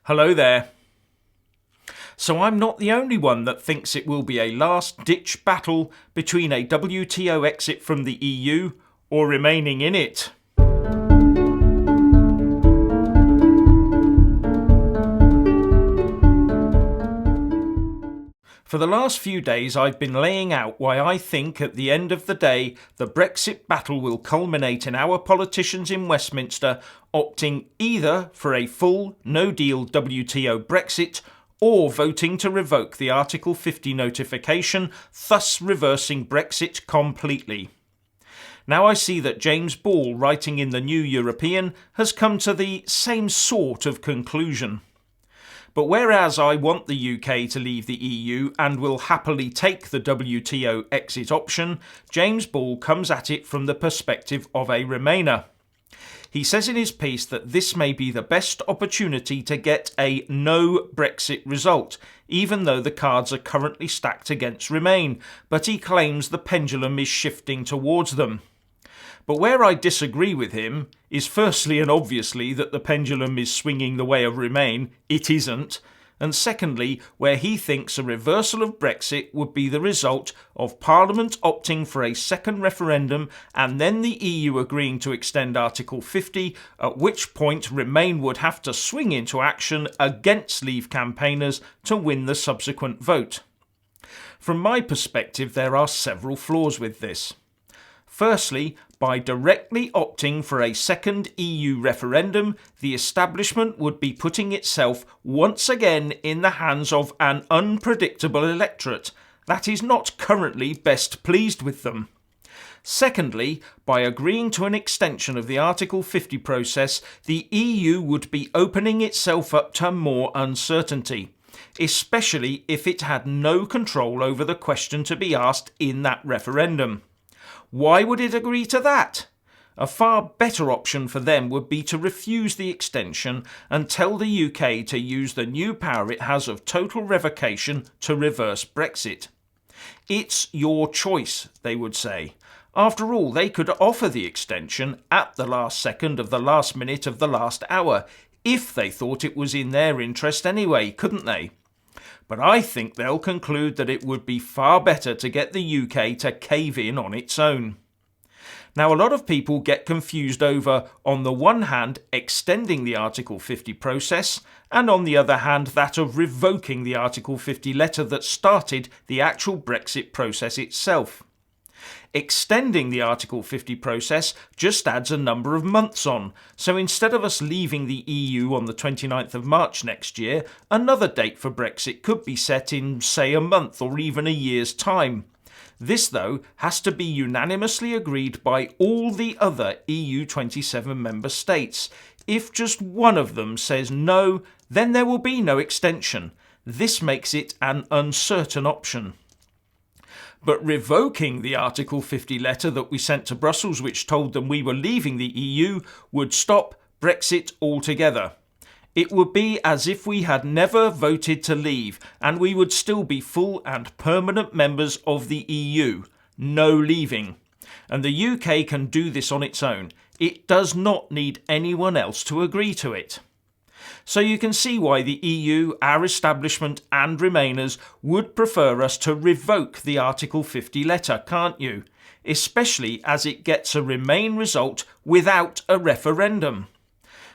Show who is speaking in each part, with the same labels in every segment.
Speaker 1: Hello there. So I'm not the only one that thinks it will be a last-ditch battle between a WTO exit from the EU or remaining in it. For the last few days I've been laying out why I think at the end of the day the Brexit battle will culminate in our politicians in Westminster opting either for a full no-deal WTO Brexit or voting to revoke the Article 50 notification, thus reversing Brexit completely. Now I see that James Ball, writing in the New European, has come to the same sort of conclusion. But whereas I want the UK to leave the EU and will happily take the WTO exit option, James Ball comes at it from the perspective of a Remainer. He says in his piece that this may be the best opportunity to get a no Brexit result, even though the cards are currently stacked against Remain, but he claims the pendulum is shifting towards them. But where I disagree with him is firstly and obviously that the pendulum is swinging the way of Remain, it isn't, and secondly where he thinks a reversal of Brexit would be the result of Parliament opting for a second referendum and then the EU agreeing to extend Article 50, at which point Remain would have to swing into action against Leave campaigners to win the subsequent vote. From my perspective, there are several flaws with this. Firstly, by directly opting for a second EU referendum, the establishment would be putting itself once again in the hands of an unpredictable electorate that is not currently best pleased with them. Secondly, by agreeing to an extension of the Article 50 process, the EU would be opening itself up to more uncertainty, especially if it had no control over the question to be asked in that referendum. Why would it agree to that? A far better option for them would be to refuse the extension and tell the UK to use the new power it has of total revocation to reverse Brexit. It's your choice, they would say. After all, they could offer the extension at the last second of the last minute of the last hour, if they thought it was in their interest anyway, couldn't they? But I think they'll conclude that it would be far better to get the UK to cave in on its own. Now, a lot of people get confused over, on the one hand, extending the Article 50 process, and on the other hand, that of revoking the Article 50 letter that started the actual Brexit process itself. Extending the Article 50 process just adds a number of months on, so instead of us leaving the EU on the 29th of March next year, another date for Brexit could be set in, say, a month or even a year's time. This, though, has to be unanimously agreed by all the other EU 27 member states. If just one of them says no, then there will be no extension. This makes it an uncertain option. But revoking the Article 50 letter that we sent to Brussels, which told them we were leaving the EU, would stop Brexit altogether. It would be as if we had never voted to leave, and we would still be full and permanent members of the EU. No leaving. And the UK can do this on its own. It does not need anyone else to agree to it. So you can see why the EU, our establishment and Remainers would prefer us to revoke the Article 50 letter, can't you? Especially as it gets a Remain result without a referendum.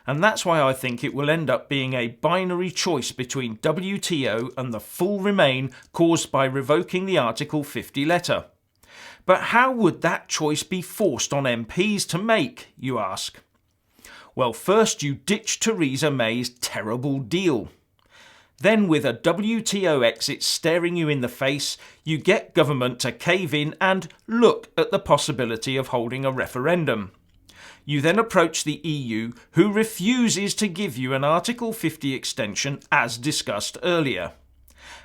Speaker 1: And that's why I think it will end up being a binary choice between WTO and the full Remain caused by revoking the Article 50 letter. But how would that choice be forced on MPs to make, you ask? Well, first you ditch Theresa May's terrible deal. Then, with a WTO exit staring you in the face, you get government to cave in and look at the possibility of holding a referendum. You then approach the EU, who refuses to give you an Article 50 extension as discussed earlier.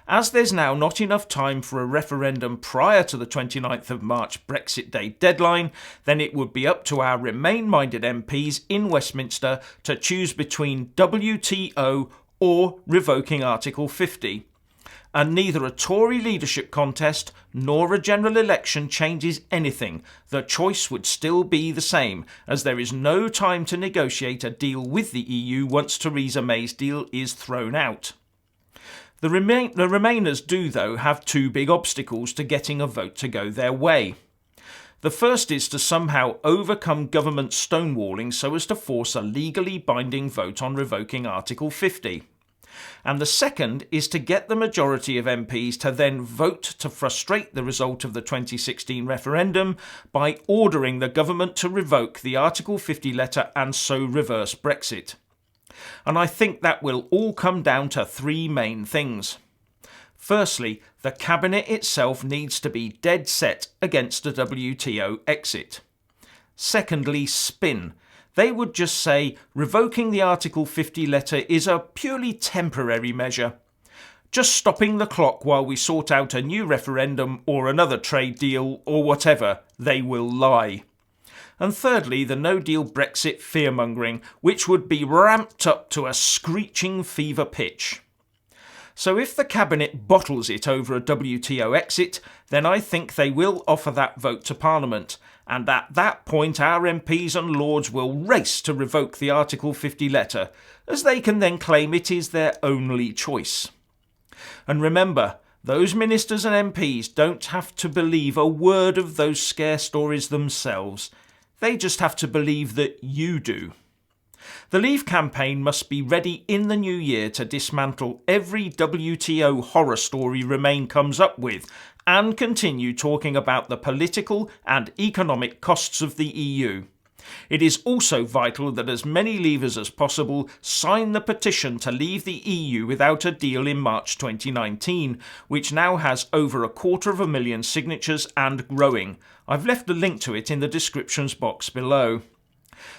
Speaker 1: As there's now not enough time for a referendum prior to the 29th of March Brexit Day deadline, then it would be up to our Remain-minded MPs in Westminster to choose between WTO or revoking Article 50. And neither a Tory leadership contest nor a general election changes anything. The choice would still be the same, as there is no time to negotiate a deal with the EU once Theresa May's deal is thrown out. The Remainers do, though, have two big obstacles to getting a vote to go their way. The first is to somehow overcome government stonewalling so as to force a legally binding vote on revoking Article 50. And the second is to get the majority of MPs to then vote to frustrate the result of the 2016 referendum by ordering the government to revoke the Article 50 letter and so reverse Brexit. And I think that will all come down to three main things. Firstly, the Cabinet itself needs to be dead set against a WTO exit. Secondly, spin. They would just say revoking the Article 50 letter is a purely temporary measure, just stopping the clock while we sort out a new referendum or another trade deal or whatever. They will lie. And thirdly, the no-deal Brexit fear-mongering, which would be ramped up to a screeching fever pitch. So if the Cabinet bottles it over a WTO exit, then I think they will offer that vote to Parliament, and at that point our MPs and Lords will race to revoke the Article 50 letter, as they can then claim it is their only choice. And remember, those ministers and MPs don't have to believe a word of those scare stories themselves. They just have to believe that you do. The Leave campaign must be ready in the new year to dismantle every WTO horror story Remain comes up with and continue talking about the political and economic costs of the EU. It is also vital that as many Leavers as possible sign the petition to leave the EU without a deal in March 2019, which now has over 250,000 signatures and growing. I've left a link to it in the descriptions box below.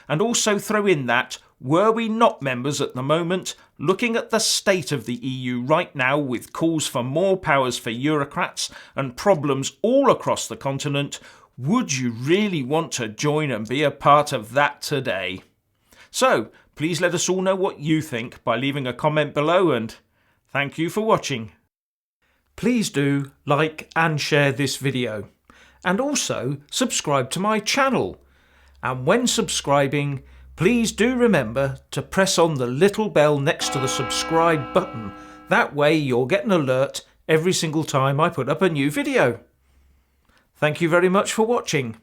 Speaker 1: And also throw in that, were we not members at the moment, looking at the state of the EU right now with calls for more powers for Eurocrats and problems all across the continent, would you really want to join and be a part of that today? So, please let us all know what you think by leaving a comment below, and thank you for watching. Please do like and share this video, and also subscribe to my channel. And when subscribing, please do remember to press on the little bell next to the subscribe button. That way you'll get an alert every single time I put up a new video. Thank you very much for watching.